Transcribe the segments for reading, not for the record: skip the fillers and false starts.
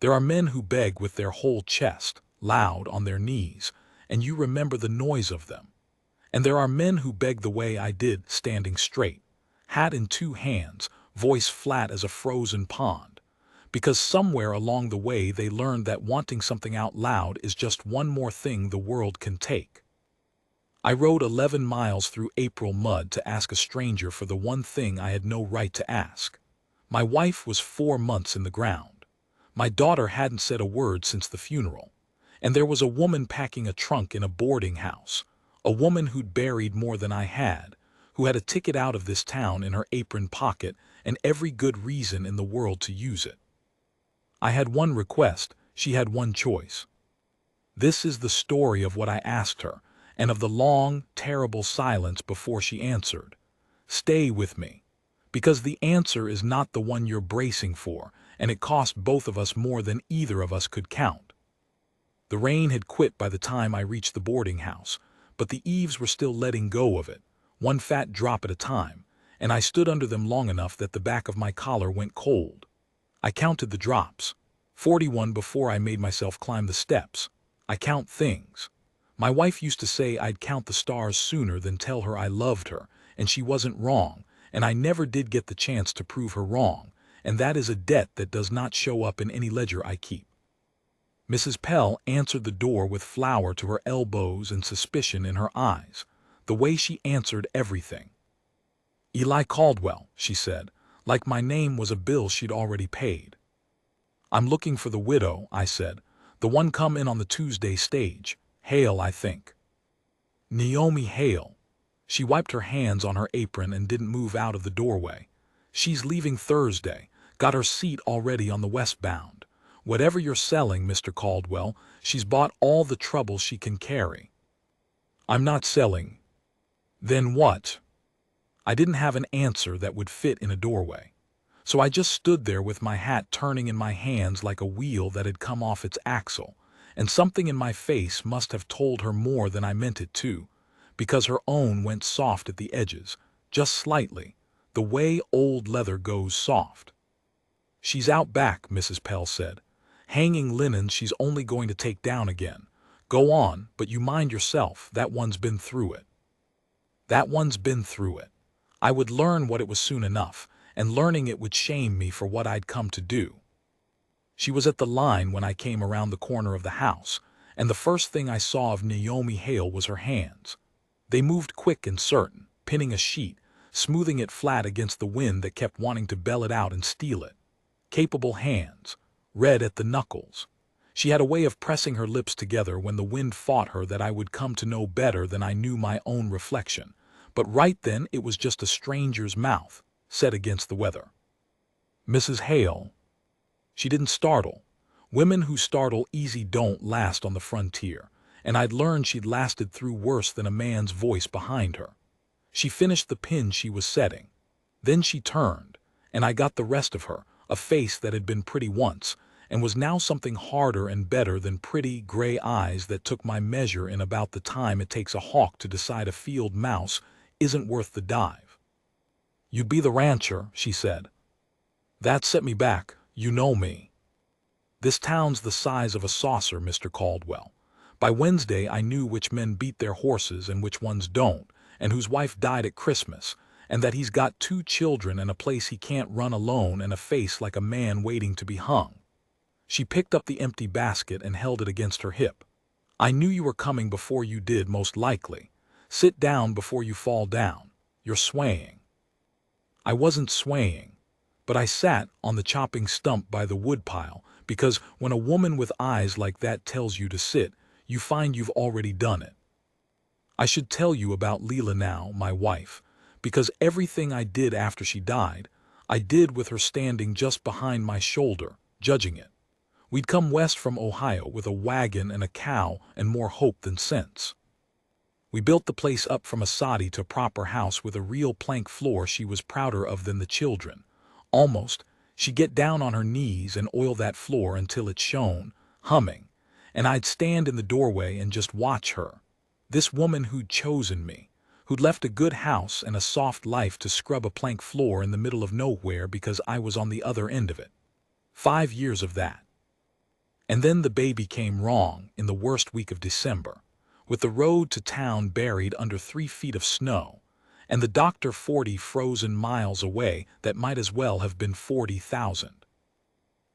There are men who beg with their whole chest, loud on their knees, and you remember the noise of them. And there are men who beg the way I did, standing straight, hat in two hands, voice flat as a frozen pond, because somewhere along the way they learned that wanting something out loud is just one more thing the world can take. I rode 11 miles through April mud to ask a stranger for the one thing I had no right to ask. My wife was 4 months in the ground. My daughter hadn't said a word since the funeral. And there was a woman packing a trunk in a boarding house, a woman who'd buried more than I had, who had a ticket out of this town in her apron pocket and every good reason in the world to use it. I had one request, she had one choice. This is the story of what I asked her, and of the long, terrible silence before she answered. Stay with me. Because the answer is not the one you're bracing for, and it cost both of us more than either of us could count. The rain had quit by the time I reached the boarding house, but the eaves were still letting go of it, one fat drop at a time, and I stood under them long enough that the back of my collar went cold. I counted the drops. 41 before I made myself climb the steps. I count things. My wife used to say I'd count the stars sooner than tell her I loved her, and she wasn't wrong, and I never did get the chance to prove her wrong, and that is a debt that does not show up in any ledger I keep. Mrs. Pell answered the door with flour to her elbows and suspicion in her eyes, the way she answered everything. Eli Caldwell, she said, like my name was a bill she'd already paid. I'm looking for the widow, I said, the one come in on the Tuesday stage. Hale, I think. Naomi Hale. She wiped her hands on her apron and didn't move out of the doorway. She's leaving Thursday, got her seat already on the westbound. Whatever you're selling, Mr. Caldwell, she's bought all the trouble she can carry. I'm not selling. Then what? I didn't have an answer that would fit in a doorway. So I just stood there with my hat turning in my hands like a wheel that had come off its axle, and something in my face must have told her more than I meant it to, because her own went soft at the edges, just slightly, the way old leather goes soft. She's out back, Mrs. Pell said. Hanging linen she's only going to take down again. Go on, but you mind yourself, that one's been through it. That one's been through it. I would learn what it was soon enough, and learning it would shame me for what I'd come to do. She was at the line when I came around the corner of the house, and the first thing I saw of Naomi Hale was her hands. They moved quick and certain, pinning a sheet, smoothing it flat against the wind that kept wanting to bell it out and steal it. Capable hands, red at the knuckles. She had a way of pressing her lips together when the wind fought her that I would come to know better than I knew my own reflection, but right then it was just a stranger's mouth, set against the weather. Mrs. Hale. She didn't startle. Women who startle easy don't last on the frontier, and I'd learned she'd lasted through worse than a man's voice behind her. She finished the pin she was setting. Then she turned, and I got the rest of her, a face that had been pretty once, and was now something harder and better than pretty gray eyes that took my measure in about the time it takes a hawk to decide a field mouse isn't worth the dive. You'd be the rancher, she said. That set me back, you know me. This town's the size of a saucer, Mr. Caldwell. By Wednesday I knew which men beat their horses and which ones don't, and whose wife died at Christmas, and that he's got 2 children and a place he can't run alone and a face like a man waiting to be hung. She picked up the empty basket and held it against her hip. I knew you were coming before you did, most likely. Sit down before you fall down. You're swaying. I wasn't swaying, but I sat on the chopping stump by the woodpile because when a woman with eyes like that tells you to sit, you find you've already done it. I should tell you about Leela now, my wife, because everything I did after she died, I did with her standing just behind my shoulder, judging it. We'd come west from Ohio with a wagon and a cow and more hope than sense. We built the place up from a soddy to proper house with a real plank floor she was prouder of than the children. Almost, she'd get down on her knees and oil that floor until it shone, humming, and I'd stand in the doorway and just watch her. This woman who'd chosen me, who'd left a good house and a soft life to scrub a plank floor in the middle of nowhere because I was on the other end of it. 5 years of that. And then the baby came wrong in the worst week of December, with the road to town buried under 3 feet of snow, and the doctor 40 frozen miles away that might as well have been 40,000.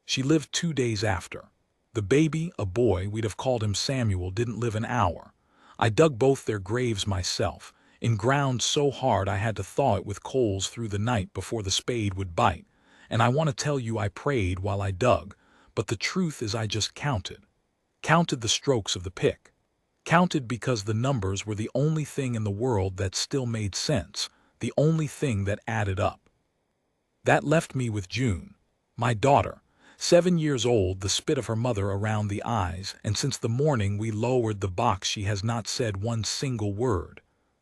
She lived 2 days after. The baby, a boy, we'd have called him Samuel, didn't live an hour. I dug both their graves myself, in ground so hard I had to thaw it with coals through the night before the spade would bite, and I want to tell you I prayed while I dug, but the truth is I just counted. Counted the strokes of the pick. Counted because the numbers were the only thing in the world that still made sense, the only thing that added up. That left me with June, my daughter, 7 years old, the spit of her mother around the eyes, and since the morning we lowered the box she has not said one single word.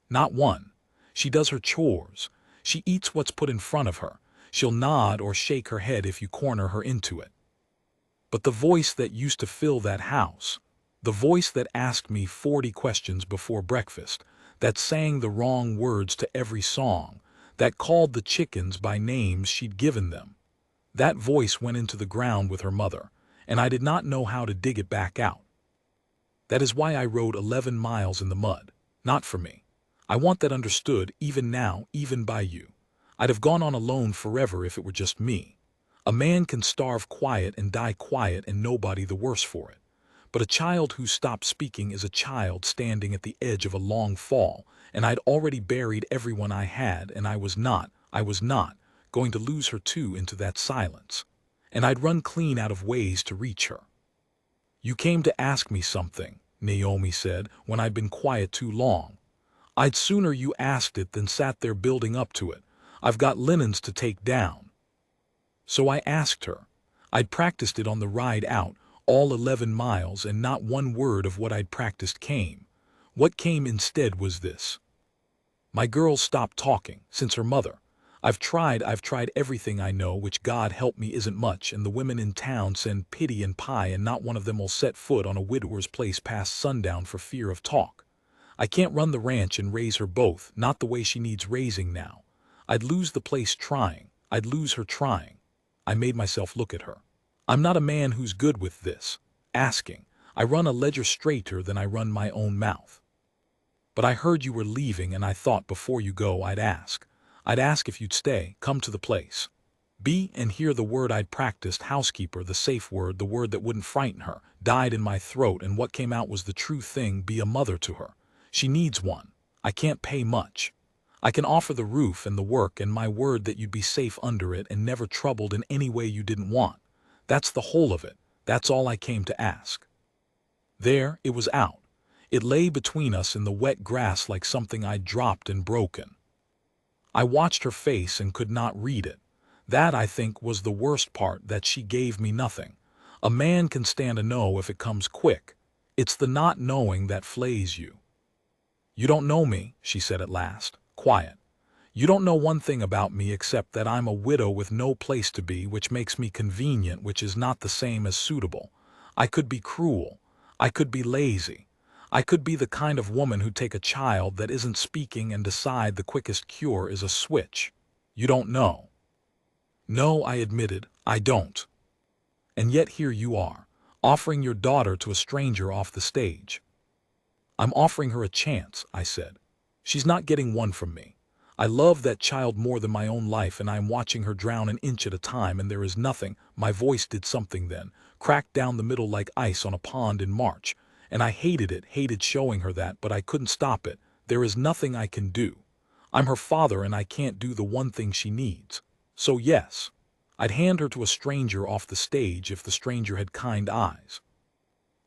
Not one. She does her chores. She eats what's put in front of her. She'll nod or shake her head if you corner her into it. But the voice that used to fill that house, the voice that asked me 40 questions before breakfast, that sang the wrong words to every song, that called the chickens by names she'd given them, that voice went into the ground with her mother, and I did not know how to dig it back out. That is why I rode 11 miles in the mud. Not for me. I want that understood, even now, even by you. I'd have gone on alone forever if it were just me. A man can starve quiet and die quiet and nobody the worse for it. But a child who stopped speaking is a child standing at the edge of a long fall, and I'd already buried everyone I had, and I was not going to lose her too into that silence. And I'd run clean out of ways to reach her. You came to ask me something, Naomi said, when I'd been quiet too long. I'd sooner you asked it than sat there building up to it. I've got linens to take down. So I asked her. I'd practiced it on the ride out, all 11 miles, and not one word of what I'd practiced came. What came instead was this. My girl stopped talking, since her mother. I've tried everything I know, which God help me isn't much, and the women in town send pity and pie, and not one of them will set foot on a widower's place past sundown for fear of talk. I can't run the ranch and raise her both, not the way she needs raising now. I'd lose the place trying. I'd lose her trying. I made myself look at her. I'm not a man who's good with this. Asking. I run a ledger straighter than I run my own mouth. But I heard you were leaving, and I thought before you go I'd ask. I'd ask if you'd stay, come to the place. Be and hear the word I'd practiced, housekeeper, the safe word, the word that wouldn't frighten her, died in my throat, and what came out was the true thing, be a mother to her. She needs one. I can't pay much. I can offer the roof and the work and my word that you'd be safe under it and never troubled in any way you didn't want. That's the whole of it. That's all I came to ask. There, it was out. It lay between us in the wet grass like something I'd dropped and broken. I watched her face and could not read it. That, I think, was the worst part, that she gave me nothing. A man can stand a no if it comes quick. It's the not knowing that flays you. You don't know me, she said at last, quiet. You don't know one thing about me except that I'm a widow with no place to be, which makes me convenient, which is not the same as suitable. I could be cruel. I could be lazy. I could be the kind of woman who'd take a child that isn't speaking and decide the quickest cure is a switch. You don't know. No, I admitted, I don't. And yet here you are, offering your daughter to a stranger off the stage. I'm offering her a chance, I said. She's not getting one from me. I love that child more than my own life, and I'm watching her drown an inch at a time, and there is nothing. My voice did something then, cracked down the middle like ice on a pond in March, and I hated it, hated showing her that, but I couldn't stop it. There is nothing I can do. I'm her father, and I can't do the one thing she needs. So yes, I'd hand her to a stranger off the stage if the stranger had kind eyes.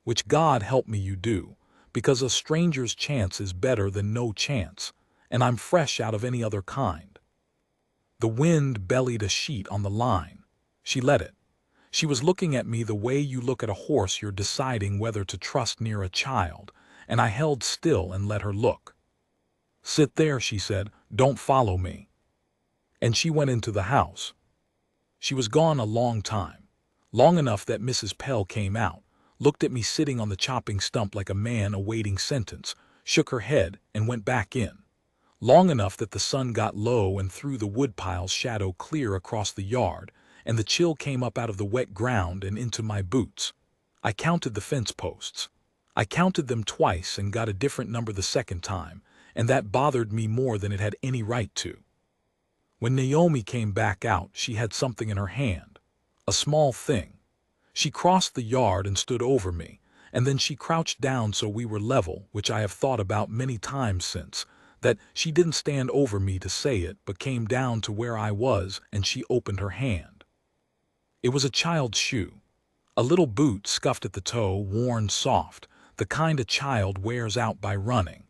Which, God help me, you do, because a stranger's chance is better than no chance, and I'm fresh out of any other kind. The wind bellied a sheet on the line. She let it. She was looking at me the way you look at a horse you're deciding whether to trust near a child, and I held still and let her look. Sit there, she said, don't follow me. And she went into the house. She was gone a long time, long enough that Mrs. Pell came out, looked at me sitting on the chopping stump like a man awaiting sentence, shook her head, and went back in. Long enough that the sun got low and threw the woodpile's shadow clear across the yard, and the chill came up out of the wet ground and into my boots. I counted the fence posts. I counted them twice and got a different number the second time, and that bothered me more than it had any right to. When Naomi came back out, she had something in her hand. A small thing. She crossed the yard and stood over me, and then she crouched down so we were level, which I have thought about many times since, that she didn't stand over me to say it, but came down to where I was, and she opened her hand. It was a child's shoe. A little boot scuffed at the toe, worn soft, the kind a child wears out by running.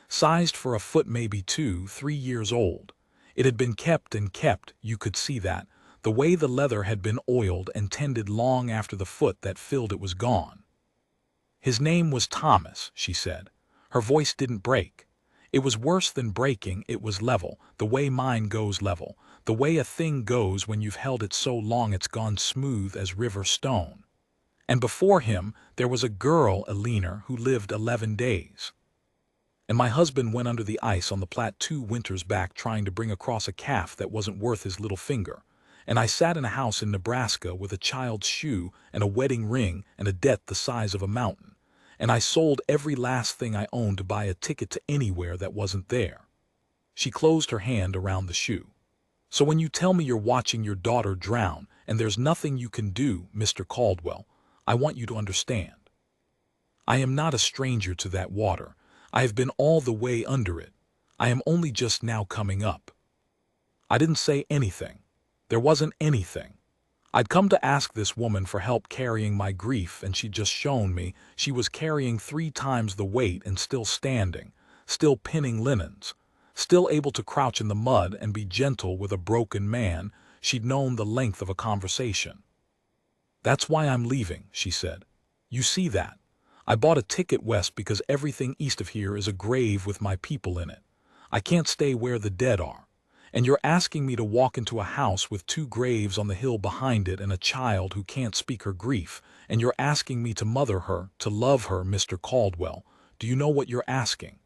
Sized for a foot, maybe 2, 3 years old. It had been kept and kept, you could see that, the way the leather had been oiled and tended long after the foot that filled it was gone. His name was Thomas, she said. Her voice didn't break. It was worse than breaking, it was level, the way mine goes level, the way a thing goes when you've held it so long it's gone smooth as river stone. And before him there was a girl, Elena, who lived 11 days. And my husband went under the ice on the Platte 2 winters back trying to bring across a calf that wasn't worth his little finger. And I sat in a house in Nebraska with a child's shoe and a wedding ring and a debt the size of a mountain. And I sold every last thing I owned to buy a ticket to anywhere that wasn't there. She closed her hand around the shoe. So when you tell me you're watching your daughter drown and there's nothing you can do, Mr. Caldwell, I want you to understand. I am not a stranger to that water. I have been all the way under it. I am only just now coming up. I didn't say anything. There wasn't anything. I'd come to ask this woman for help carrying my grief, and she'd just shown me she was carrying 3 times the weight and still standing, still pinning linens, still able to crouch in the mud and be gentle with a broken man. She'd known the length of a conversation. That's why I'm leaving, she said. You see that? I bought a ticket west because everything east of here is a grave with my people in it. I can't stay where the dead are. And you're asking me to walk into a house with 2 graves on the hill behind it and a child who can't speak her grief, and you're asking me to mother her, to love her, Mr. Caldwell. Do you know what you're asking?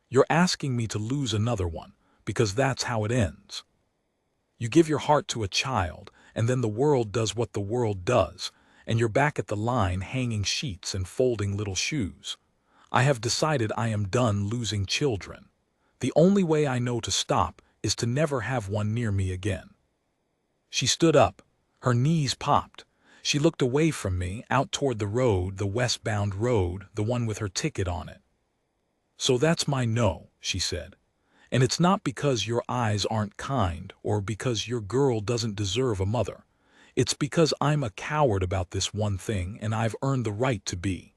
You're asking me to lose another one, because that's how it ends. You give your heart to a child, and then the world does what the world does, and you're back at the line hanging sheets and folding little shoes. I have decided I am done losing children. The only way I know to stop is to never have one near me again. She stood up. Her knees popped. She looked away from me, out toward the road, the westbound road, the one with her ticket on it. So that's my no, she said. And it's not because your eyes aren't kind or because your girl doesn't deserve a mother. It's because I'm a coward about this one thing and I've earned the right to be.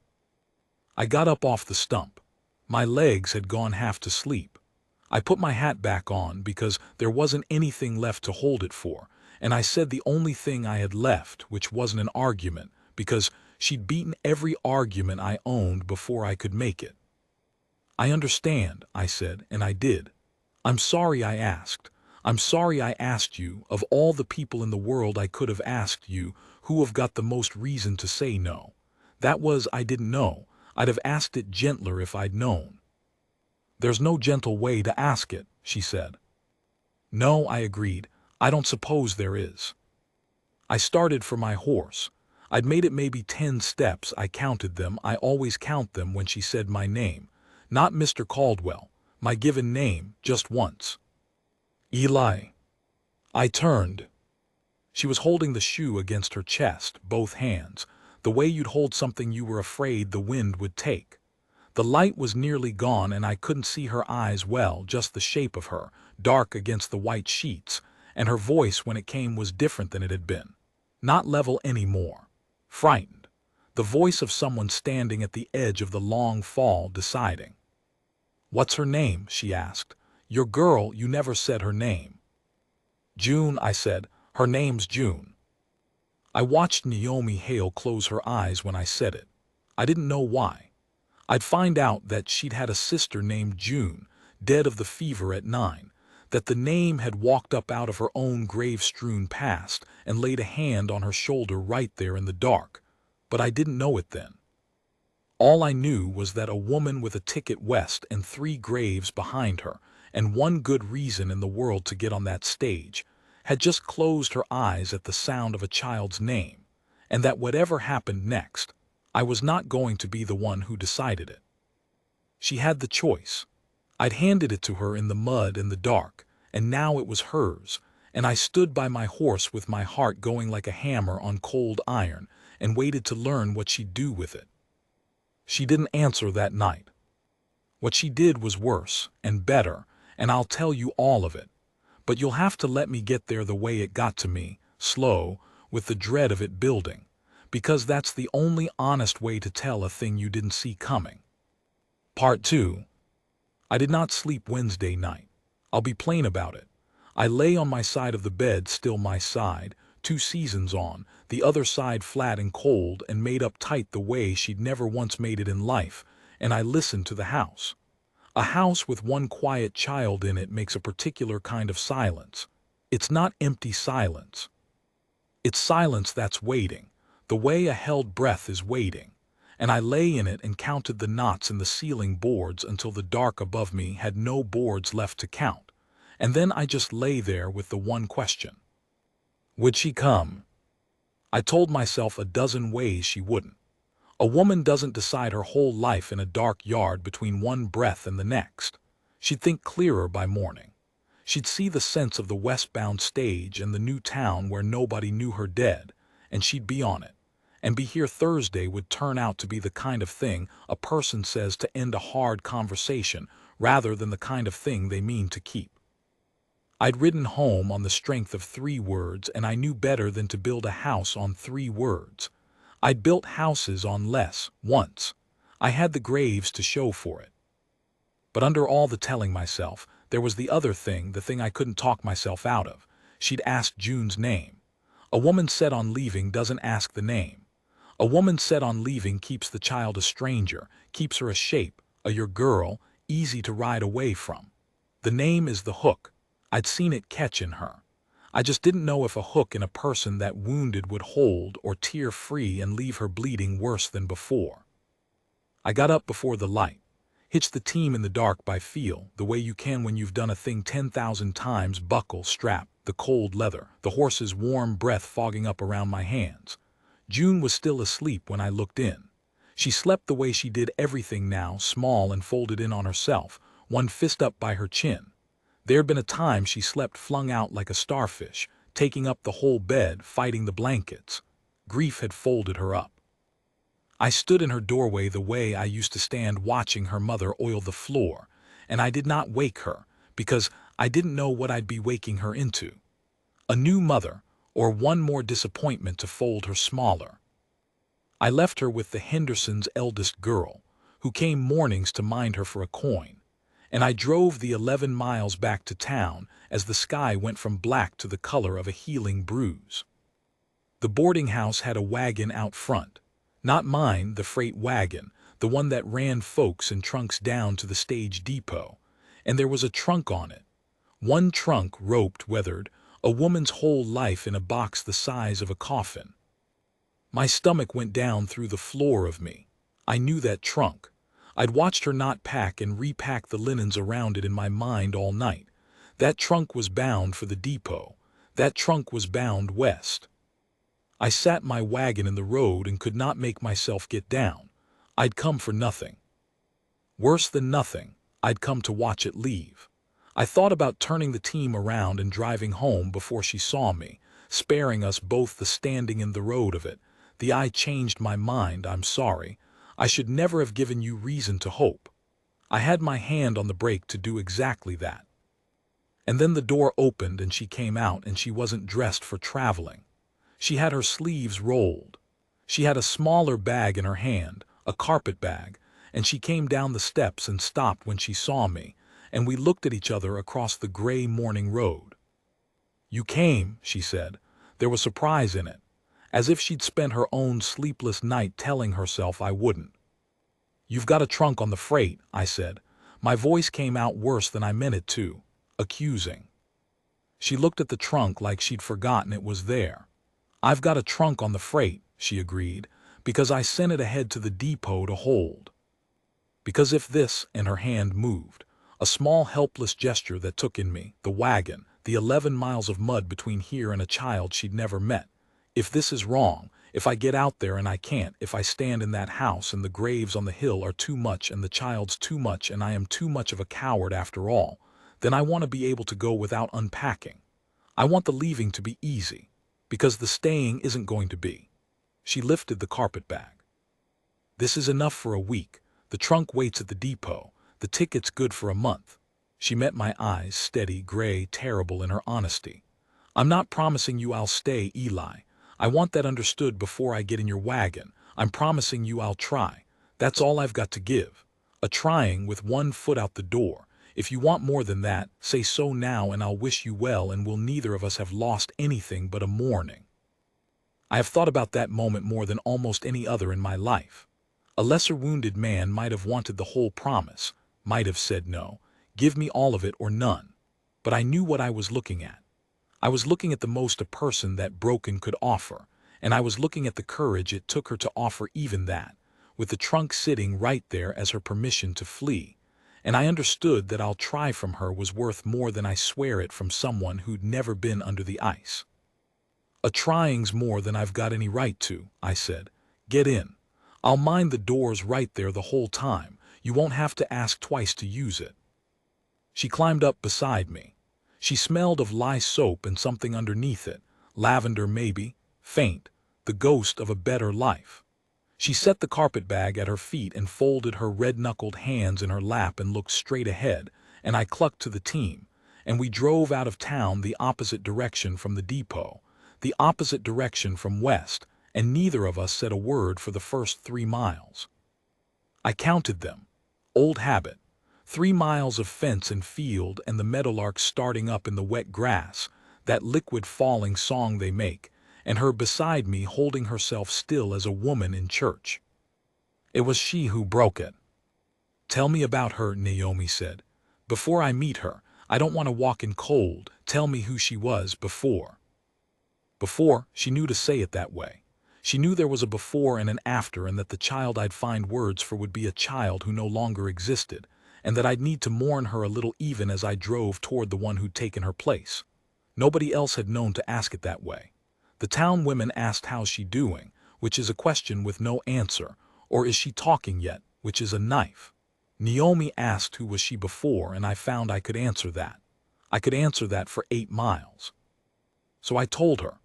I got up off the stump. My legs had gone half to sleep. I put my hat back on because there wasn't anything left to hold it for, and I said the only thing I had left, which wasn't an argument, because she'd beaten every argument I owned before I could make it. I understand, I said, and I did. I'm sorry I asked. I'm sorry I asked you. Of all the people in the world I could have asked you, who have got the most reason to say no? That was, I didn't know. I'd have asked it gentler if I'd known. There's no gentle way to ask it, she said. No, I agreed. I don't suppose there is. I started for my horse. I'd made it maybe 10 steps. I counted them. I always count them when she said my name. Not Mr. Caldwell, my given name, just once. Eli. I turned. She was holding the shoe against her chest, both hands, the way you'd hold something you were afraid the wind would take. The light was nearly gone and I couldn't see her eyes well, just the shape of her, dark against the white sheets, and her voice when it came was different than it had been. Not level anymore. Frightened. The voice of someone standing at the edge of the long fall, deciding. What's her name? She asked. Your girl, you never said her name. June, I said. Her name's June. I watched Naomi Hale close her eyes when I said it. I didn't know why. I'd find out that she'd had a sister named June, dead of the fever at 9, that the name had walked up out of her own grave-strewn past and laid a hand on her shoulder right there in the dark, but I didn't know it then. All I knew was that a woman with a ticket west and 3 graves behind her, and one good reason in the world to get on that stage, had just closed her eyes at the sound of a child's name, and that whatever happened next, I was not going to be the one who decided it. She had the choice. I'd handed it to her in the mud and the dark, and now it was hers, and I stood by my horse with my heart going like a hammer on cold iron and waited to learn what she'd do with it. She didn't answer that night. What she did was worse and better, and I'll tell you all of it. But you'll have to let me get there the way it got to me, slow, with the dread of it building, because that's the only honest way to tell a thing you didn't see coming. Part 2. I did not sleep Wednesday night. I'll be plain about it. I lay on my side of the bed, still my side, 2 seasons on, the other side flat and cold and made up tight the way she'd never once made it in life, and I listened to the house. A house with one quiet child in it makes a particular kind of silence. It's not empty silence. It's silence that's waiting, the way a held breath is waiting. And I lay in it and counted the knots in the ceiling boards until the dark above me had no boards left to count. And then I just lay there with the one question. Would she come? I told myself a dozen ways she wouldn't. A woman doesn't decide her whole life in a dark yard between one breath and the next. She'd think clearer by morning. She'd see the sense of the westbound stage and the new town where nobody knew her dead, and she'd be on it. And be here Thursday would turn out to be the kind of thing a person says to end a hard conversation rather than the kind of thing they mean to keep. I'd ridden home on the strength of 3 words, and I knew better than to build a house on 3 words. I'd built houses on less, once. I had the graves to show for it. But under all the telling myself, there was the other thing, the thing I couldn't talk myself out of. She'd asked June's name. A woman set on leaving doesn't ask the name. A woman set on leaving keeps the child a stranger, keeps her a shape, your girl, easy to ride away from. The name is the hook. I'd seen it catch in her. I just didn't know if a hook in a person that wounded would hold or tear free and leave her bleeding worse than before. I got up before the light, hitched the team in the dark by feel, the way you can when you've done a thing 10,000 times, buckle, strap, the cold leather, the horse's warm breath fogging up around my hands. June was still asleep when I looked in. She slept the way she did everything now, small and folded in on herself, one fist up by her chin. There'd been a time she slept flung out like a starfish, taking up the whole bed, fighting the blankets. Grief had folded her up. I stood in her doorway the way I used to stand watching her mother oil the floor, and I did not wake her, because I didn't know what I'd be waking her into. A new mother, or one more disappointment to fold her smaller. I left her with the Hendersons' eldest girl, who came mornings to mind her for a coin, and I drove the 11 miles back to town as the sky went from black to the color of a healing bruise. The boarding house had a wagon out front. Not mine, the freight wagon, the one that ran folks and trunks down to the stage depot, and there was a trunk on it. One trunk, roped, weathered, a woman's whole life in a box the size of a coffin. My stomach went down through the floor of me. I knew that trunk. I'd watched her not pack and repack the linens around it in my mind all night. That trunk was bound for the depot. That trunk was bound west. I sat my wagon in the road and could not make myself get down. I'd come for nothing. Worse than nothing, I'd come to watch it leave. I thought about turning the team around and driving home before she saw me, sparing us both the standing in the road of it. I changed my mind, I'm sorry. I should never have given you reason to hope. I had my hand on the brake to do exactly that. And then the door opened and she came out, and she wasn't dressed for traveling. She had her sleeves rolled. She had a smaller bag in her hand, a carpet bag, and she came down the steps and stopped when she saw me, and we looked at each other across the gray morning road. "You came," she said. There was surprise in it, as if she'd spent her own sleepless night telling herself I wouldn't. "You've got a trunk on the freight," I said. My voice came out worse than I meant it to, accusing. She looked at the trunk like she'd forgotten it was there. "I've got a trunk on the freight," she agreed, "because I sent it ahead to the depot to hold. Because if this," and her hand moved, a small helpless gesture that took in me, the wagon, the 11 miles of mud between here and a child she'd never met. "If this is wrong, If I get out there and I can't, if I stand in that house and the graves on the hill are too much and the child's too much and I am too much of a coward after all, then I want to be able to go without unpacking. I want the leaving to be easy, because the staying isn't going to be. She lifted the carpet bag. This is enough for a week. The trunk waits at the depot. The ticket's good for a month. She met my eyes, steady, gray, terrible in her honesty. I'm not promising you I'll stay, Eli. I want that understood before I get in your wagon. I'm promising you I'll try. That's all I've got to give. A trying with one foot out the door. If you want more than that, say so now and I'll wish you well and we'll neither of us have lost anything but a morning. I have thought about that moment more than almost any other in my life. A lesser wounded man might have wanted the whole promise, might have said no, give me all of it or none. But I knew what I was looking at. I was looking at the most a person that broken could offer, and I was looking at the courage it took her to offer even that, with the trunk sitting right there as her permission to flee. And I understood that I'll try from her was worth more than I swear it from someone who'd never been under the ice. A trying's more than I've got any right to, I said. Get in. I'll mind the doors right there the whole time. You won't have to ask twice to use it. She climbed up beside me. She smelled of lye soap and something underneath it, lavender maybe, faint, the ghost of a better life. She set the carpet bag at her feet and folded her red-knuckled hands in her lap and looked straight ahead, and I clucked to the team, and we drove out of town the opposite direction from the depot, the opposite direction from west, and neither of us said a word for the first 3 miles. I counted them. Old habit. 3 miles of fence and field and the meadowlark starting up in the wet grass, that liquid falling song they make, and her beside me holding herself still as a woman in church. It was she who broke it. Tell me about her, Naomi said. Before I meet her, I don't want to walk in cold. Tell me who she was before. Before, she knew to say it that way. She knew there was a before and an after, and that the child I'd find words for would be a child who no longer existed, and that I'd need to mourn her a little even as I drove toward the one who'd taken her place. Nobody else had known to ask it that way. The town women asked how's she doing, which is a question with no answer, or is she talking yet, which is a knife. Naomi asked who was she before, and I found I could answer that. I could answer that for 8 miles. So I told her.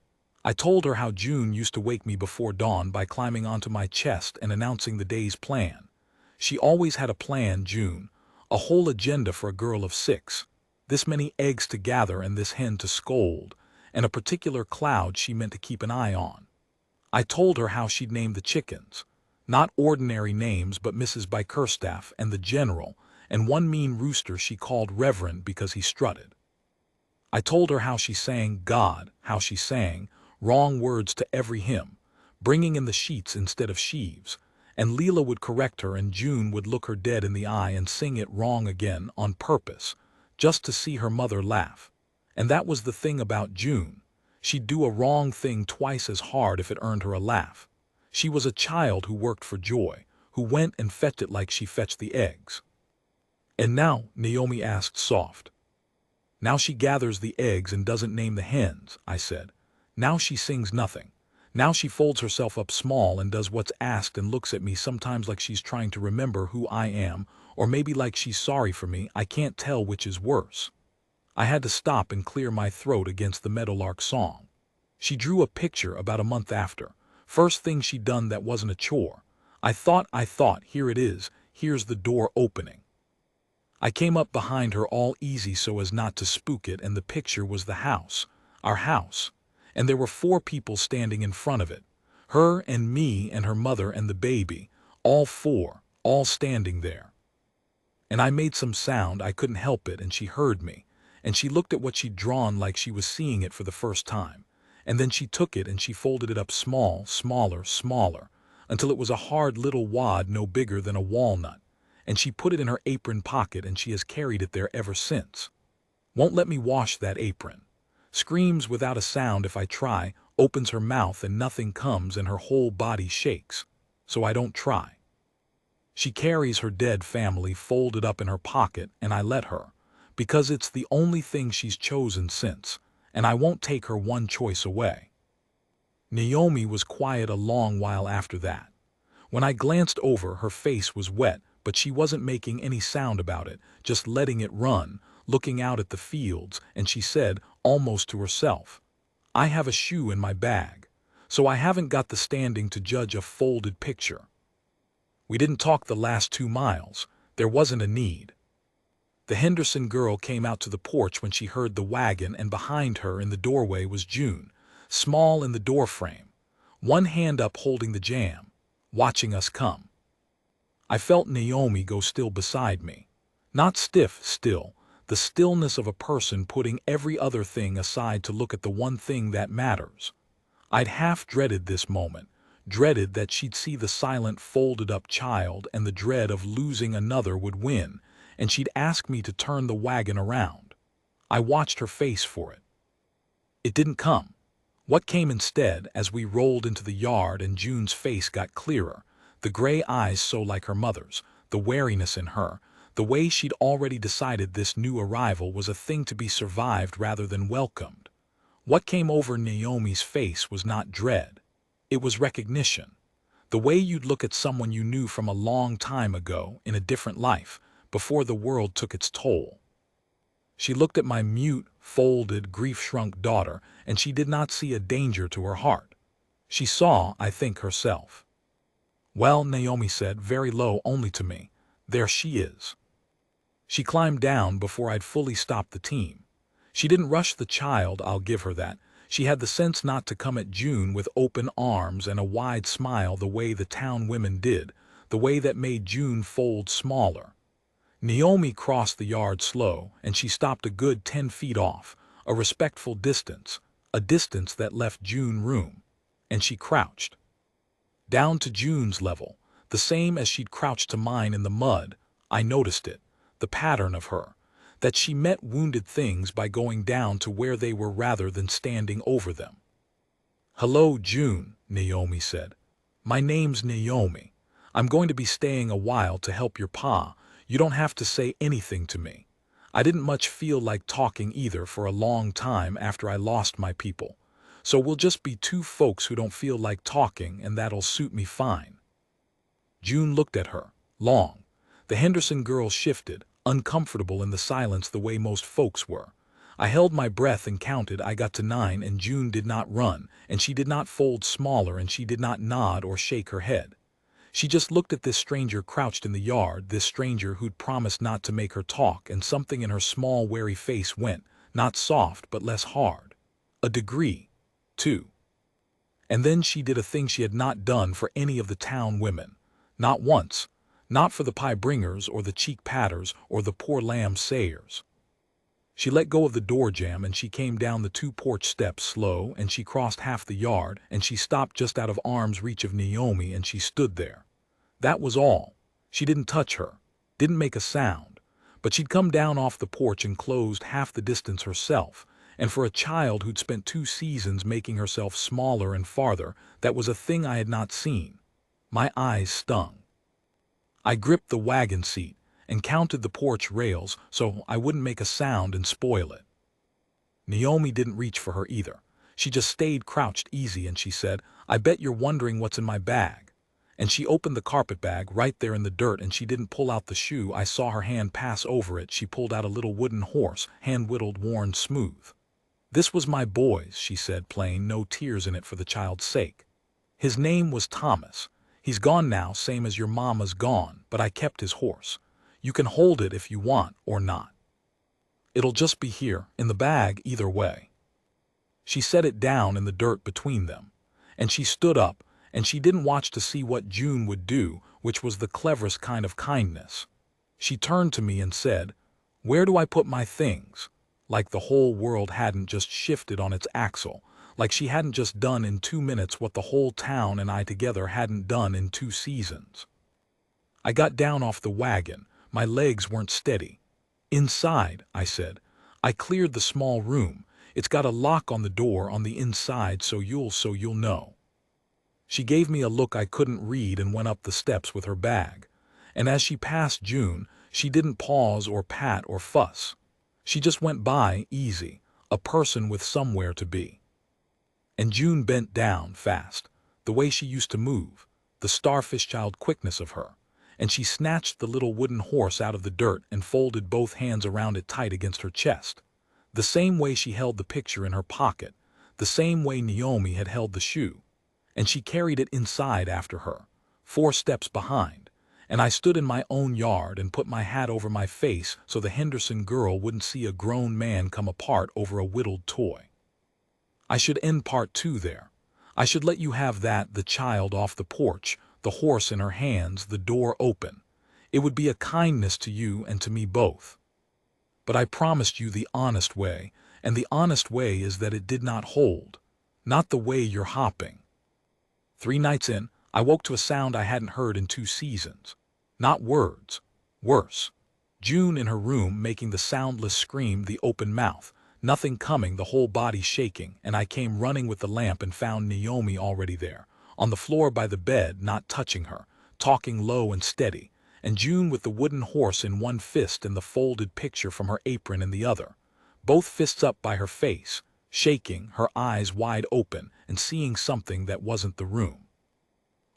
I told her how June used to wake me before dawn by climbing onto my chest and announcing the day's plan. She always had a plan, June, a whole agenda for a girl of 6, this many eggs to gather and this hen to scold, and a particular cloud she meant to keep an eye on. I told her how she'd named the chickens, not ordinary names but Mrs. Bickerstaff and the General, and one mean rooster she called Reverend because he strutted. I told her how she sang God, how she sang wrong words to every hymn, bringing in the sheets instead of sheaves, and Leela would correct her and June would look her dead in the eye and sing it wrong again on purpose, just to see her mother laugh. And that was the thing about June. She'd do a wrong thing twice as hard if it earned her a laugh. She was a child who worked for joy, who went and fetched it like she fetched the eggs. And now, Naomi asked soft. Now she gathers the eggs and doesn't name the hens, I said. Now she sings nothing. Now she folds herself up small and does what's asked and looks at me sometimes like she's trying to remember who I am, or maybe like she's sorry for me. I can't tell which is worse. I had to stop and clear my throat against the meadowlark song. She drew a picture about a month after. First thing she'd done that wasn't a chore. I thought, here it is, here's the door opening. I came up behind her all easy so as not to spook it, and the picture was the house, our house. And there were 4 people standing in front of it. Her and me and her mother and the baby, all 4, all standing there. And I made some sound, I couldn't help it, and she heard me. And she looked at what she'd drawn like she was seeing it for the first time. And then she took it and she folded it up smaller, until it was a hard little wad no bigger than a walnut. And she put it in her apron pocket and she has carried it there ever since. Won't let me wash that apron. Screams without a sound if I try, opens her mouth and nothing comes and her whole body shakes. So I don't try. She carries her dead family folded up in her pocket and I let her, because it's the only thing she's chosen since, and I won't take her one choice away. Naomi was quiet a long while after that. When I glanced over, her face was wet, but she wasn't making any sound about it, just letting it run, looking out at the fields, and she said, almost to herself, "I have a shoe in my bag, so I haven't got the standing to judge a folded picture." We didn't talk the last 2 miles. There wasn't a need. The Henderson girl came out to the porch when she heard the wagon, and behind her in the doorway was June, small in the doorframe, one hand up holding the jam, watching us come. I felt Naomi go still beside me. Not stiff, still, the stillness of a person putting every other thing aside to look at the one thing that matters. I'd half dreaded this moment, dreaded that she'd see the silent folded-up child, and the dread of losing another would win, and she'd ask me to turn the wagon around. I watched her face for it. It didn't come. What came instead, as we rolled into the yard and June's face got clearer, the gray eyes so like her mother's, the wariness in her, the way she'd already decided this new arrival was a thing to be survived rather than welcomed. What came over Naomi's face was not dread. It was recognition. The way you'd look at someone you knew from a long time ago, in a different life, before the world took its toll. She looked at my mute, folded, grief-shrunk daughter, and she did not see a danger to her heart. She saw, I think, herself. "Well," Naomi said, very low only to me, "there she is." She climbed down before I'd fully stopped the team. She didn't rush the child, I'll give her that. She had the sense not to come at June with open arms and a wide smile the way the town women did, the way that made June fold smaller. Naomi crossed the yard slow, and she stopped a good 10 feet off, a respectful distance, a distance that left June room, and she crouched. Down to June's level, the same as she'd crouched to mine in the mud. I noticed it, the pattern of her, that she met wounded things by going down to where they were rather than standing over them. "Hello, June," Naomi said. "My name's Naomi. I'm going to be staying a while to help your pa. You don't have to say anything to me. I didn't much feel like talking either for a long time after I lost my people. So we'll just be two folks who don't feel like talking, and that'll suit me fine." June looked at her, long. The Henderson girl shifted, uncomfortable in the silence the way most folks were. I held my breath and counted. I got to 9, and June did not run, and she did not fold smaller, and she did not nod or shake her head. She just looked at this stranger crouched in the yard, this stranger who'd promised not to make her talk, and something in her small, wary face went, not soft but less hard. A degree, too. And then she did a thing she had not done for any of the town women. Not once. Not for the pie bringers or the cheek patters or the poor lamb sayers. She let go of the door jamb, and she came down the 2 porch steps slow, and she crossed half the yard, and she stopped just out of arm's reach of Naomi, and she stood there. That was all. She didn't touch her, didn't make a sound, but she'd come down off the porch and closed half the distance herself, and for a child who'd spent 2 seasons making herself smaller and farther, that was a thing I had not seen. My eyes stung. I gripped the wagon seat and counted the porch rails so I wouldn't make a sound and spoil it. Naomi didn't reach for her either. She just stayed crouched easy, and she said, "I bet you're wondering what's in my bag." And she opened the carpet bag right there in the dirt, and she didn't pull out the shoe. I saw her hand pass over it. She pulled out a little wooden horse, hand-whittled, worn smooth. "This was my boy's," she said, plain, no tears in it for the child's sake. "His name was Thomas. He's gone now, same as your mama's gone, but I kept his horse. You can hold it if you want or not. It'll just be here, in the bag, either way." She set it down in the dirt between them, and she stood up, and she didn't watch to see what June would do, which was the cleverest kind of kindness. She turned to me and said, "Where do I put my things?" Like the whole world hadn't just shifted on its axle, like she hadn't just done in 2 minutes what the whole town and I together hadn't done in 2 seasons. I got down off the wagon. My legs weren't steady. "Inside," I said. "I cleared the small room. It's got a lock on the door on the inside, so you'll know." She gave me a look I couldn't read and went up the steps with her bag. And as she passed June, she didn't pause or pat or fuss. She just went by, easy, a person with somewhere to be. And June bent down fast, the way she used to move, the starfish child quickness of her, and she snatched the little wooden horse out of the dirt and folded both hands around it tight against her chest, the same way she held the picture in her pocket, the same way Naomi had held the shoe, and she carried it inside after her, 4 steps behind, and I stood in my own yard and put my hat over my face so the Henderson girl wouldn't see a grown man come apart over a whittled toy. I should end part 2 there. I should let you have that, the child off the porch, the horse in her hands, the door open. It would be a kindness to you and to me both. But I promised you the honest way, and the honest way is that it did not hold. Not the way you're hopping. 3 nights in, I woke to a sound I hadn't heard in 2 seasons. Not words. Worse. June in her room making the soundless scream, the open mouth. Nothing coming, the whole body shaking, and I came running with the lamp and found Naomi already there, on the floor by the bed, not touching her, talking low and steady, and June with the wooden horse in one fist and the folded picture from her apron in the other, both fists up by her face, shaking, her eyes wide open, and seeing something that wasn't the room.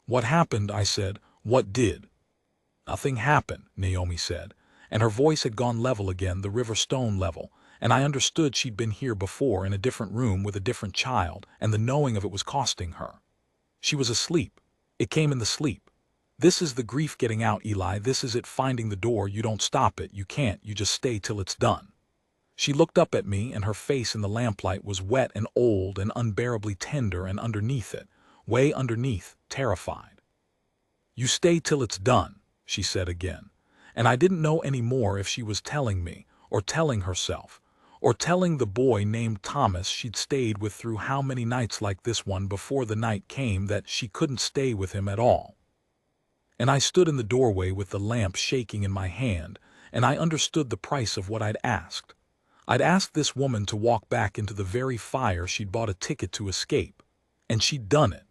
"What happened?" I said. "What did?" "Nothing happened," Naomi said, and her voice had gone level again, the river stone level, and I understood she'd been here before in a different room with a different child, and the knowing of it was costing her. She was asleep. It came in the sleep. This is the grief getting out, Eli. This is it, finding the door. You don't stop it. You can't. You just stay till it's done. She looked up at me, and her face in the lamplight was wet and old and unbearably tender, and underneath it, way underneath, terrified. "You stay till it's done," she said again, and I didn't know any more if she was telling me, or telling herself, or telling the boy named Thomas she'd stayed with through how many nights like this one before the night came that she couldn't stay with him at all. And I stood in the doorway with the lamp shaking in my hand, and I understood the price of what I'd asked. I'd asked this woman to walk back into the very fire she'd bought a ticket to escape, and she'd done it.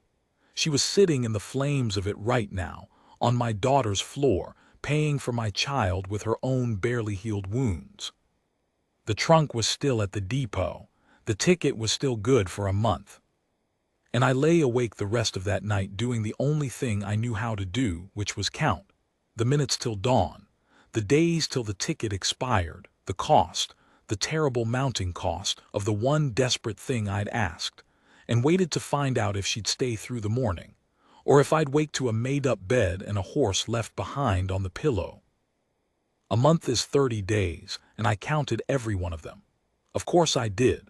She was sitting in the flames of it right now, on my daughter's floor, paying for my child with her own barely healed wounds. The trunk was still at the depot. The ticket was still good for a month. And I lay awake the rest of that night doing the only thing I knew how to do, which was count. The minutes till dawn. The days till the ticket expired. The cost, the terrible mounting cost, of the one desperate thing I'd asked. And waited to find out if she'd stay through the morning, or if I'd wake to a made-up bed and a horse left behind on the pillow. A month is 30 days, and I counted every one of them. Of course I did.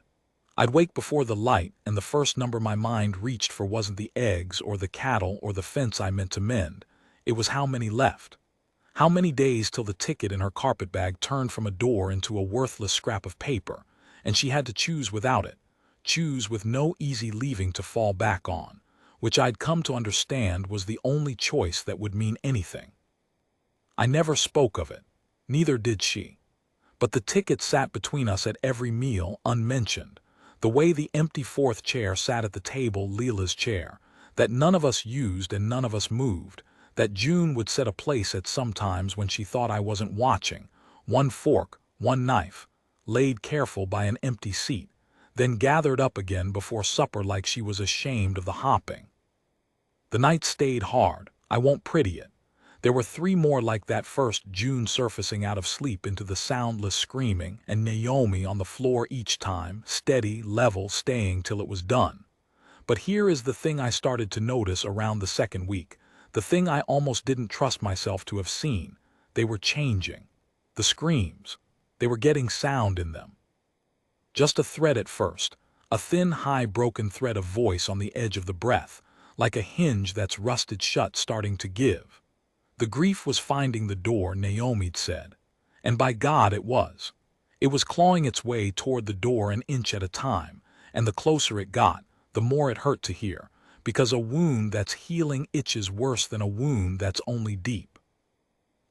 I'd wake before the light, and the first number my mind reached for wasn't the eggs or the cattle or the fence I meant to mend. It was how many left. How many days till the ticket in her carpetbag turned from a door into a worthless scrap of paper, and she had to choose without it, choose with no easy leaving to fall back on, which I'd come to understand was the only choice that would mean anything. I never spoke of it. Neither did she. But the ticket sat between us at every meal, unmentioned, the way the empty 4th chair sat at the table, Leela's chair, that none of us used and none of us moved, that June would set a place at sometimes when she thought I wasn't watching, 1 fork, 1 knife, laid careful by an empty seat, then gathered up again before supper like she was ashamed of the hopping. The night stayed hard. I won't pretty it. There were 3 more like that first, June surfacing out of sleep into the soundless screaming, and Naomi on the floor each time, steady, level, staying till it was done. But here is the thing I started to notice around the 2nd week, the thing I almost didn't trust myself to have seen. They were changing. The screams. They were getting sound in them. Just a thread at first, a thin, high, broken thread of voice on the edge of the breath, like a hinge that's rusted shut starting to give. The grief was finding the door, Naomi'd said. And by God it was. It was clawing its way toward the door an inch at a time, and the closer it got, the more it hurt to hear, because a wound that's healing itches worse than a wound that's only deep.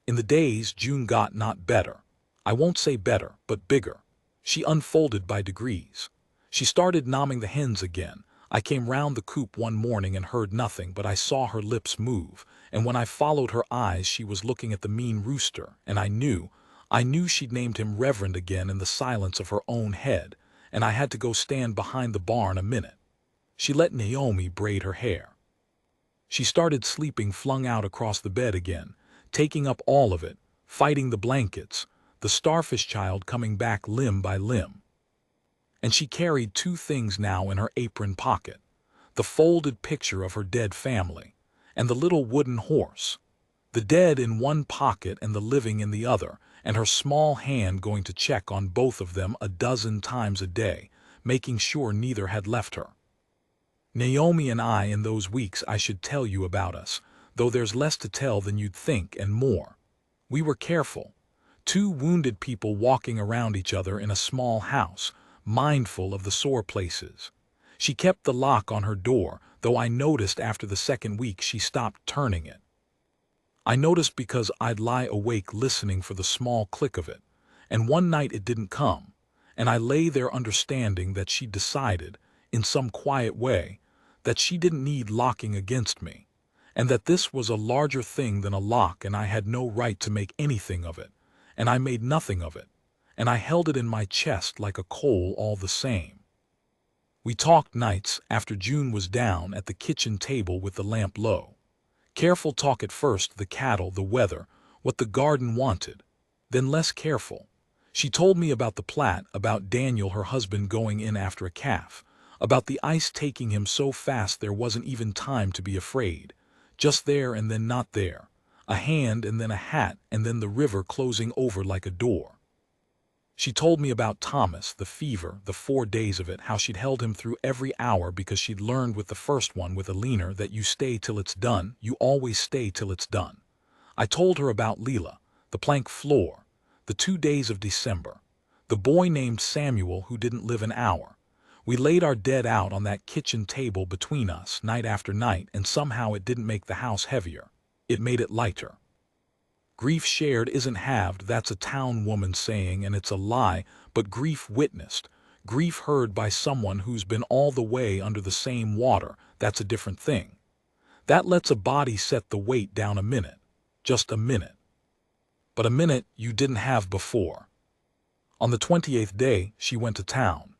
In the days June got not better. I won't say better, but bigger. She unfolded by degrees. She started nomming the hens again. I came round the coop one morning and heard nothing, but I saw her lips move, and when I followed her eyes she was looking at the mean rooster, and I knew she'd named him Reverend again in the silence of her own head, and I had to go stand behind the barn a minute. She let Naomi braid her hair. She started sleeping flung out across the bed again, taking up all of it, fighting the blankets, the starfish child coming back limb by limb. And she carried two things now in her apron pocket: the folded picture of her dead family, and the little wooden horse. The dead in one pocket and the living in the other, and her small hand going to check on both of them a dozen times a day, making sure neither had left her. Naomi and I, in those weeks I should tell you about us, though there's less to tell than you'd think and more. We were careful. Two wounded people walking around each other in a small house, mindful of the sore places. She kept the lock on her door, though I noticed after the second week she stopped turning it. I noticed because I'd lie awake listening for the small click of it, and one night it didn't come, and I lay there understanding that she decided, in some quiet way, that she didn't need locking against me, and that this was a larger thing than a lock and I had no right to make anything of it, and I made nothing of it, and I held it in my chest like a coal all the same. We talked nights after June was down at the kitchen table with the lamp low. Careful talk at first, the cattle, the weather, what the garden wanted. Then less careful. She told me about the Platte, about Daniel, her husband, going in after a calf, about the ice taking him so fast there wasn't even time to be afraid. Just there and then not there. A hand and then a hat and then the river closing over like a door. She told me about Thomas, the fever, the 4 days of it, how she'd held him through every hour because she'd learned with the first one with a leaner that you stay till it's done, you always stay till it's done. I told her about Leela, the plank floor, the 2 days of December, the boy named Samuel who didn't live an hour. We laid our dead out on that kitchen table between us night after night, and somehow it didn't make the house heavier. It made it lighter. Grief shared isn't halved, that's a town woman saying, and it's a lie, but grief witnessed, grief heard by someone who's been all the way under the same water, that's a different thing. That lets a body set the weight down a minute, just a minute. But a minute you didn't have before. On the 28th day, she went to town.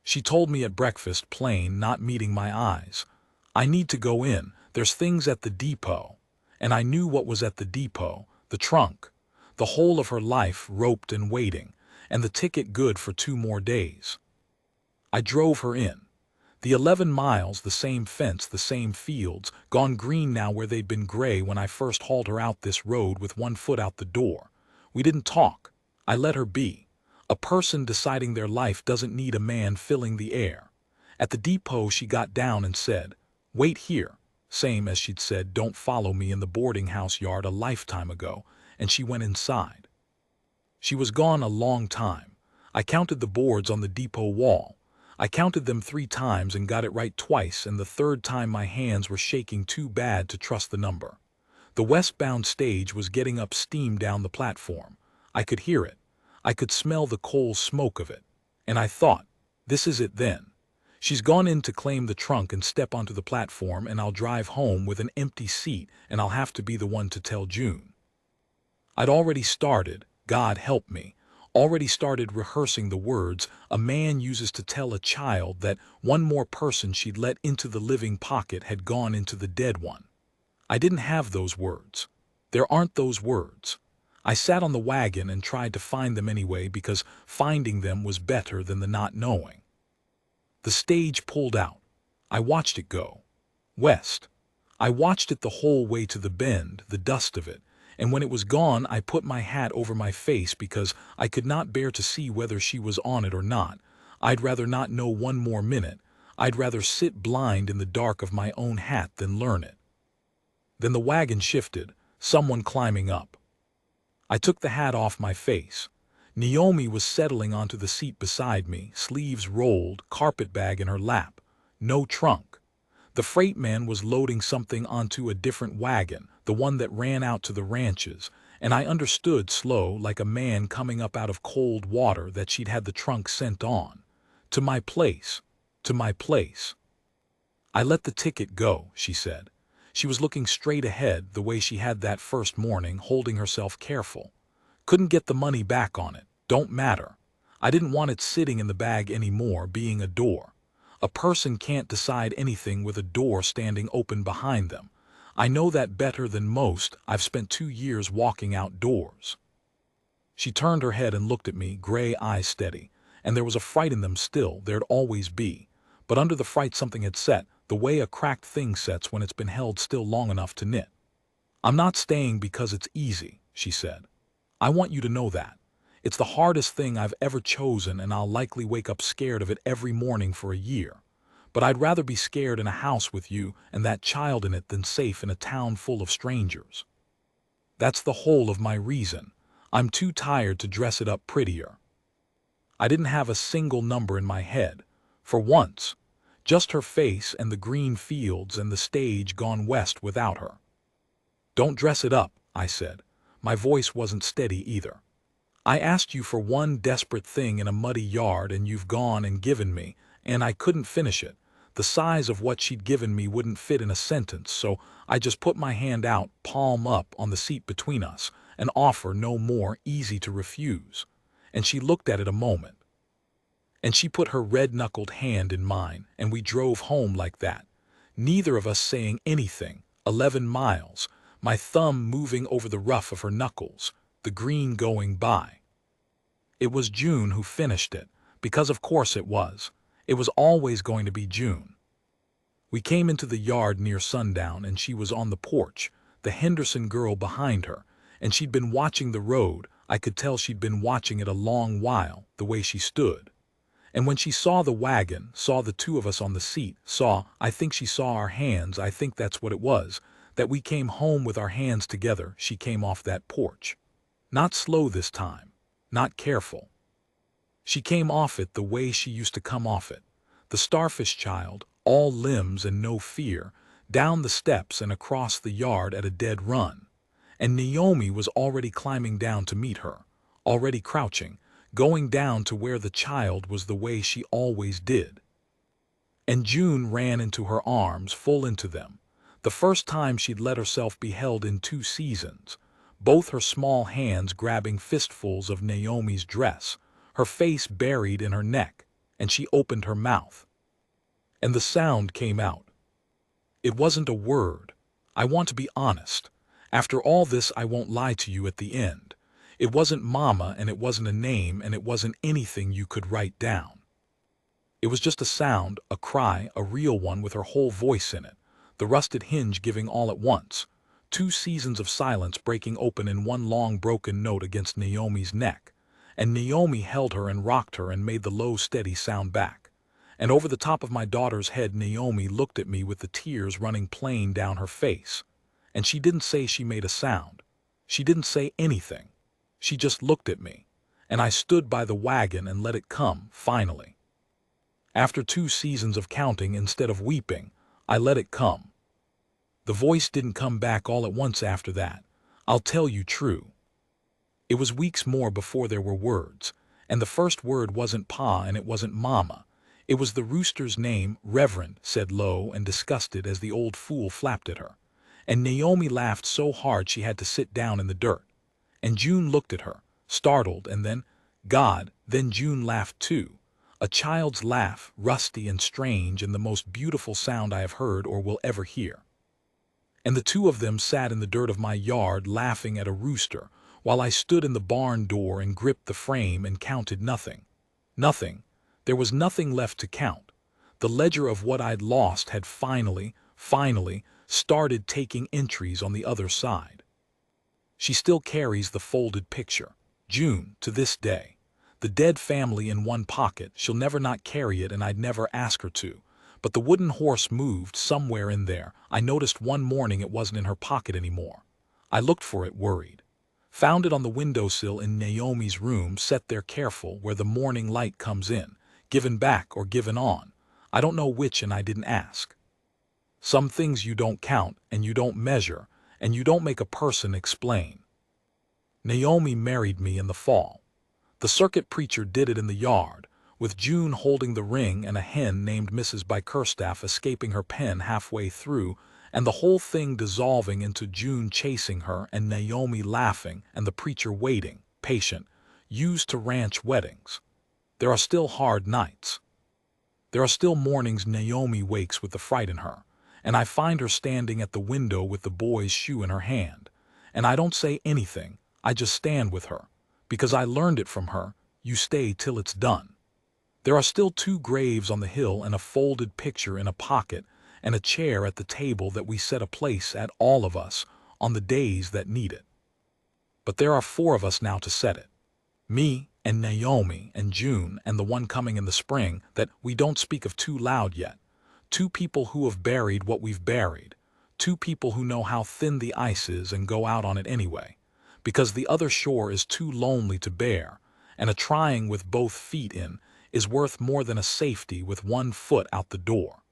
She told me at breakfast, plain, not meeting my eyes, "I need to go in, there's things at the depot." And I knew what was at the depot, the trunk, the whole of her life roped and waiting, and the ticket good for 2 more days. I drove her in. The 11 miles, the same fence, the same fields, gone green now where they'd been gray when I first hauled her out this road with one foot out the door. We didn't talk. I let her be. A person deciding their life doesn't need a man filling the air. At the depot she got down and said, "Wait here," same as she'd said, "Don't follow me" in the boarding house yard a lifetime ago, and she went inside. She was gone a long time. I counted the boards on the depot wall. I counted them 3 times and got it right twice, and the third time my hands were shaking too bad to trust the number. The westbound stage was getting up steam down the platform. I could hear it. I could smell the coal smoke of it. And I thought, this is it then. She's gone in to claim the trunk and step onto the platform, and I'll drive home with an empty seat, and I'll have to be the one to tell June. I'd already started, God help me, already started rehearsing the words a man uses to tell a child that one more person she'd let into the living pocket had gone into the dead one. I didn't have those words. There aren't those words. I sat on the wagon and tried to find them anyway, because finding them was better than the not knowing. The stage pulled out. I watched it go west. I watched it the whole way to the bend, the dust of it, and when it was gone I put my hat over my face because I could not bear to see whether she was on it or not. I'd rather not know one more minute. I'd rather sit blind in the dark of my own hat than learn it. Then the wagon shifted, someone climbing up. I took the hat off my face. Naomi was settling onto the seat beside me, sleeves rolled, carpetbag in her lap. No trunk. The freight man was loading something onto a different wagon, the one that ran out to the ranches, and I understood slow, like a man coming up out of cold water, that she'd had the trunk sent on. To my place. To my place. "I let the ticket go," she said. She was looking straight ahead, the way she had that first morning, holding herself careful. "Couldn't get the money back on it. Don't matter. I didn't want it sitting in the bag anymore, being a door. A person can't decide anything with a door standing open behind them. I know that better than most. I've spent 2 years walking outdoors." She turned her head and looked at me, gray eyes steady, and there was a fright in them still, there'd always be. But under the fright something had set, the way a cracked thing sets when it's been held still long enough to knit. "I'm not staying because it's easy," she said. "I want you to know that. It's the hardest thing I've ever chosen, and I'll likely wake up scared of it every morning for a year. But I'd rather be scared in a house with you and that child in it than safe in a town full of strangers. That's the whole of my reason. I'm too tired to dress it up prettier." I didn't have a single number in my head. For once. Just her face and the green fields and the stage gone west without her. "Don't dress it up," I said. My voice wasn't steady either. "I asked you for one desperate thing in a muddy yard and you've gone and given me," and I couldn't finish it. The size of what she'd given me wouldn't fit in a sentence, so I just put my hand out, palm up, on the seat between us, an offer no more easy to refuse. And she looked at it a moment. And she put her red-knuckled hand in mine, and we drove home like that, neither of us saying anything, 11 miles, my thumb moving over the rough of her knuckles, the green going by. It was June who finished it, because of course it was. It was always going to be June. We came into the yard near sundown, and she was on the porch, the Henderson girl behind her, and she'd been watching the road. I could tell she'd been watching it a long while, the way she stood. And when she saw the wagon, saw the two of us on the seat, I think she saw our hands, I think that's what it was, that we came home with our hands together. She came off that porch. Not slow this time, not careful. She came off it the way she used to come off it, the starfish child, all limbs and no fear, down the steps and across the yard at a dead run. And Naomi was already climbing down to meet her, already crouching, going down to where the child was the way she always did. And June ran into her arms, full into them, the first time she'd let herself be held in 2 seasons, both her small hands grabbing fistfuls of Naomi's dress, her face buried in her neck, and she opened her mouth. And the sound came out. It wasn't a word. I want to be honest. After all this, I won't lie to you at the end. It wasn't Mama, and it wasn't a name, and it wasn't anything you could write down. It was just a sound, a cry, a real one with her whole voice in it, the rusted hinge giving all at once, 2 seasons of silence breaking open in one long broken note against Naomi's neck. And Naomi held her and rocked her and made the low, steady sound back. And over the top of my daughter's head, Naomi looked at me with the tears running plain down her face. And she didn't say she made a sound. She didn't say anything. She just looked at me. And I stood by the wagon and let it come, finally. After 2 seasons of counting instead of weeping, I let it come. The voice didn't come back all at once after that. I'll tell you true. It was weeks more before there were words, and the first word wasn't Pa and it wasn't Mama. It was the rooster's name. Reverend said low and disgusted as the old fool flapped at her. And Naomi laughed so hard she had to sit down in the dirt. And June looked at her, startled, and then June laughed too. A child's laugh, rusty and strange, and the most beautiful sound I have heard or will ever hear. And the 2 of them sat in the dirt of my yard laughing at a rooster, while I stood in the barn door and gripped the frame and counted nothing. Nothing. There was nothing left to count. The ledger of what I'd lost had finally started taking entries on the other side. She still carries the folded picture, June, to this day. The dead family in one pocket. She'll never not carry it, and I'd never ask her to. But the wooden horse moved somewhere in there. I noticed one morning it wasn't in her pocket anymore. I looked for it, worried. Found it on the windowsill in Naomi's room, set there careful where the morning light comes in, given back or given on. I don't know which, and I didn't ask. Some things you don't count, and you don't measure, and you don't make a person explain. Naomi married me in the fall. The circuit preacher did it in the yard, with June holding the ring and a hen named Mrs. Bickerstaff escaping her pen halfway through, and the whole thing dissolving into June chasing her and Naomi laughing and the preacher waiting, patient, used to ranch weddings. There are still hard nights. There are still mornings Naomi wakes with the fright in her, and I find her standing at the window with the boy's shoe in her hand. And I don't say anything, I just stand with her, because I learned it from her, you stay till it's done. There are still 2 graves on the hill and a folded picture in a pocket and a chair at the table that we set a place at, all of us, on the days that need it. But there are 4 of us now to set it. Me and Naomi and June and the one coming in the spring that we don't speak of too loud yet. 2 people who have buried what we've buried. 2 people who know how thin the ice is and go out on it anyway, because the other shore is too lonely to bear, and a trying with both feet in is worth more than a safety with 1 foot out the door.